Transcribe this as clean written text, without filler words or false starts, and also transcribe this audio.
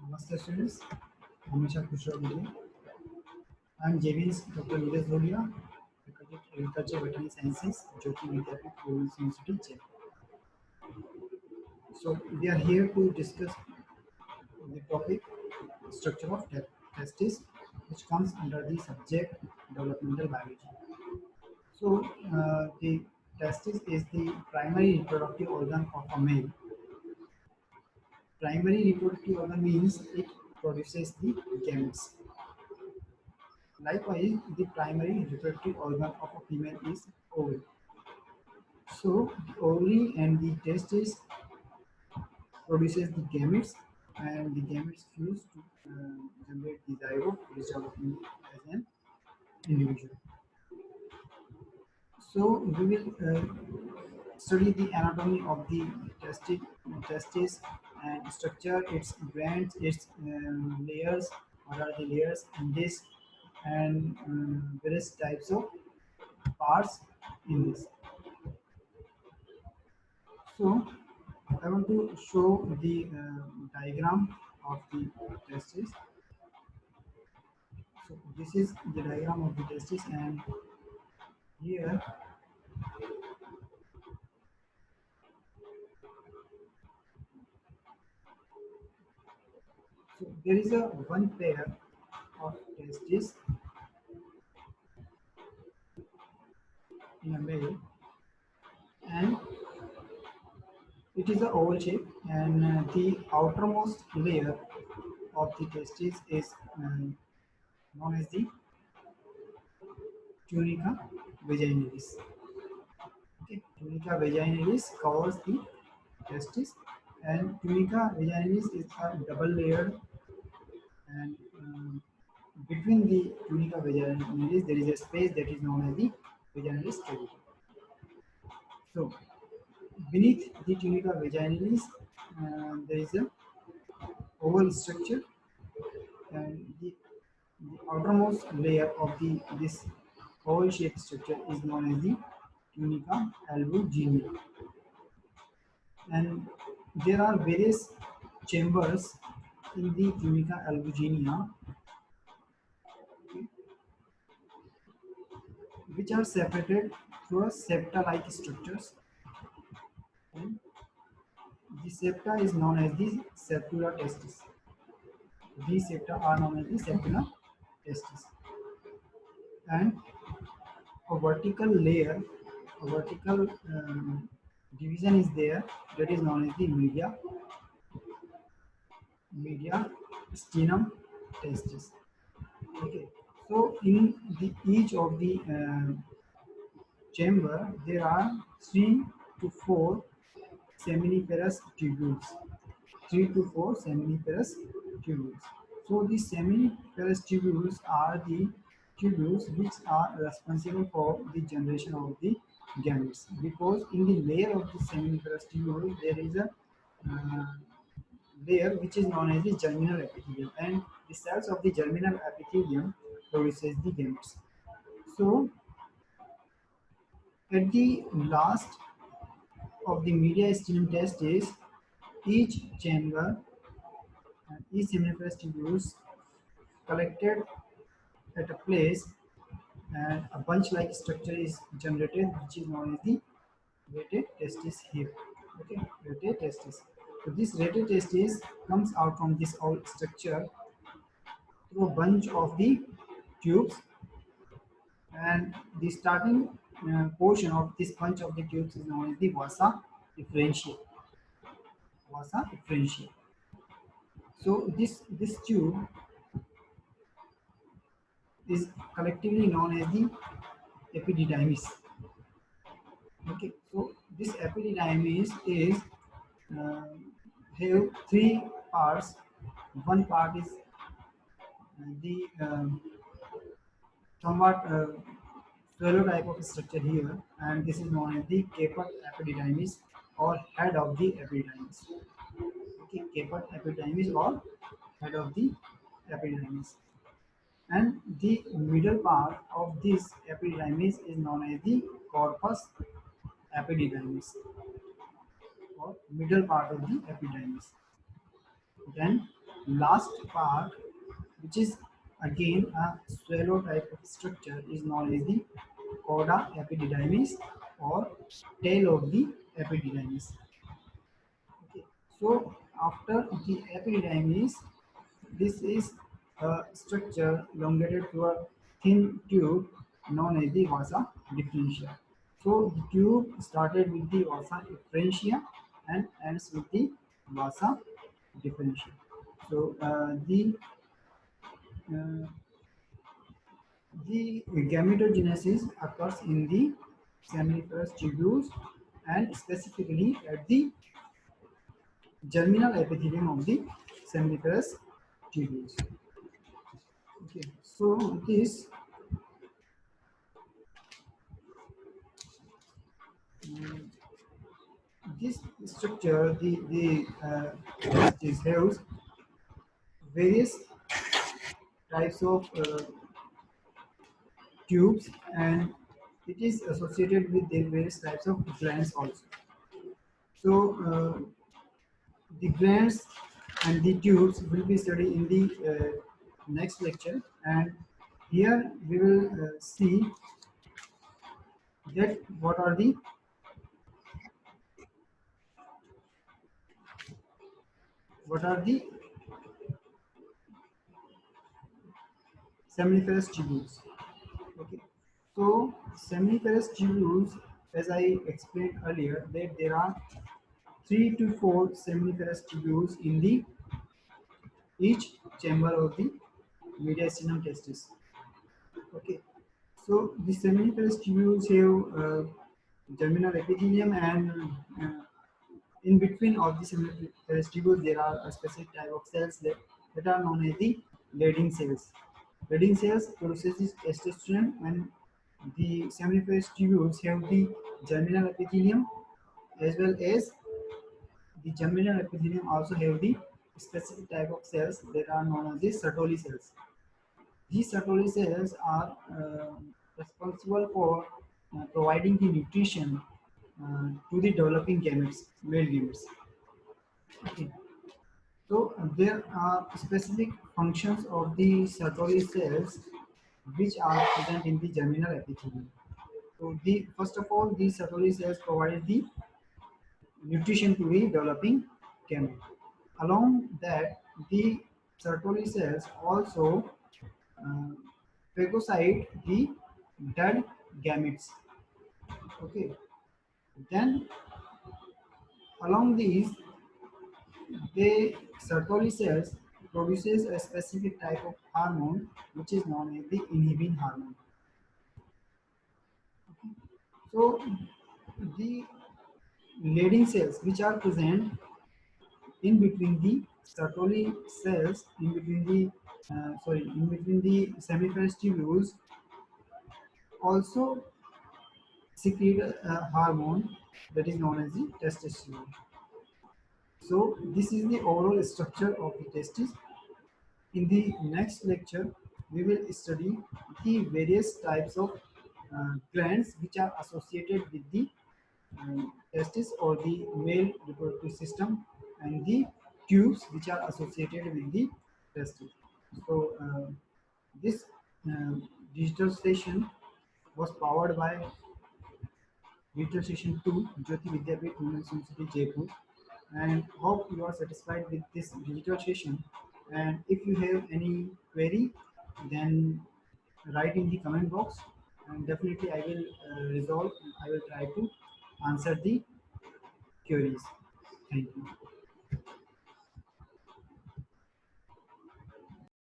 नमस्ते स्टूडेंट्स, हमेशा खुश रहिए। I am JVS doctor Neeraj Dholiya, faculty agriculture veterinary sciences, Jyoti Vidyapeeth university Chennai. So we are here to discuss the topic structure of testis, which comes under the subject developmental biology. So the testis is the primary reproductive organ of a male. Primary reproductive organ means it produces the gametes. Likewise, the primary reproductive organ of a female is ovary. So, the ovary and the testis produces the gametes, and the gametes fuse to generate the zygote, which developing as an individual. So, we will study the anatomy of the testis and structure, its glands, its layers, what are the layers in this, and various types of parts in this. So I want to show the diagram of the testis. So this is the diagram of the testis, and here so there is a one pair of testis in a male, and it is a oval shape, and the outermost layer of the testis is known as the tunica vaginalis. Okay, tunica vaginalis covers the testis, and tunica vaginalis is a double layered, and between the tunica vaginalis there is a space that is known as the vaginalis cavity. So beneath the tunica vaginalis there is a oval structure, and the outermost layer of the this oval shaped structure is known as the tunica albuginea, and there are various chambers in the tunica albuginea, which are separated through a septa-like structures, and the septa is known as the septula testis. These septa are known as the septula testis, and a vertical layer, a vertical division is there, that is known as the mediastinum testis. Okay, so in each of the chamber there are 3 to 4 seminiferous tubules. 3 to 4 seminiferous tubules. So the seminiferous tubules are the tubules which are responsible for the generation of the gametes, because in the layer of the seminiferous tubule there is a uh, layer which is known as the germinal epithelium, and the cells of the germinal epithelium produces the gametes. So at the last of the mediastinum testis, each chamber and each seminiferous tubules collected at a place, and a bunch-like structure is generated, which is known as the rated testis here. Okay, rated testis. So this rated testis comes out from this old structure through a bunch of the tubes, and the starting portion of this bunch of the tubes is known as the vasa efferentia. Vasa efferentia. So this tube is collectively known as the epididymis. Okay, so this epididymis is uh, have 3 parts. One part is the somewhat swallow type of structure here, and this is known as the caput epididymis or head of the epididymis. Okay, caput epididymis or head of the epididymis. And the middle part of this epididymis is known as the corpus epididymis, or middle part of the epididymis. Then last part, which is again a swallow type of structure, is known as the coda epididymis or tail of the epididymis. Okay. So after the epididymis, this is a structure elongated through a thin tube known as the vasa differentia. So the tube started with the vasa efferentia and ends with the vasa differentia. So uh, the gametogenesis occurs in the seminiferous tubules and specifically at the germinal epithelium of the seminiferous tubules. Okay, so um, this structure, this has various types of tubes, and it is associated with the various types of glands also. So the glands and the tubes will be studied in the next lecture, and here we will see that what are the seminiferous tubules. Okay, so seminiferous tubules, as I explained earlier, that there are 3 to 4 seminiferous tubules in the each chamber of the mediastinum testis. Okay, so the seminiferous tubules have germinal epithelium, and in between of the seminiferous tubules there are a specific type of cells that are known as the Leydig cells. Leydig cells produces testosterone, and the seminiferous tubules have the germinal epithelium, as well as the germinal epithelium also have the specific type of cells that are known as the Sertoli cells. These Sertoli cells are responsible for providing the nutrition to the developing gametes, male gametes. Okay. So there are specific functions of the Sertoli cells which are present in the germinal epithelium. So the first of all, the Sertoli cells provide the nutrition to the developing gamete. Along that, the Sertoli cells also uh, phagocyte the dead gametes. Okay. Then along these, the Sertoli cells produces a specific type of hormone which is known as the inhibin hormone. So the Leydig cells which are present in between the Sertoli cells, in between the seminiferous tubules, also secrete a hormone that is known as the testosterone. So this is the overall structure of the testis. In the next lecture, we will study the various types of glands which are associated with the testis or the male reproductive system, and the tubes which are associated with the testis. So this uh, digital station was powered by Digital Station 2, Jyoti Vidyapeeth Women's University, Jaipur, and hope you are satisfied with this digital session. And if you have any query, then write in the comment box, and definitely I will resolve. I will try to answer the queries. Thank you.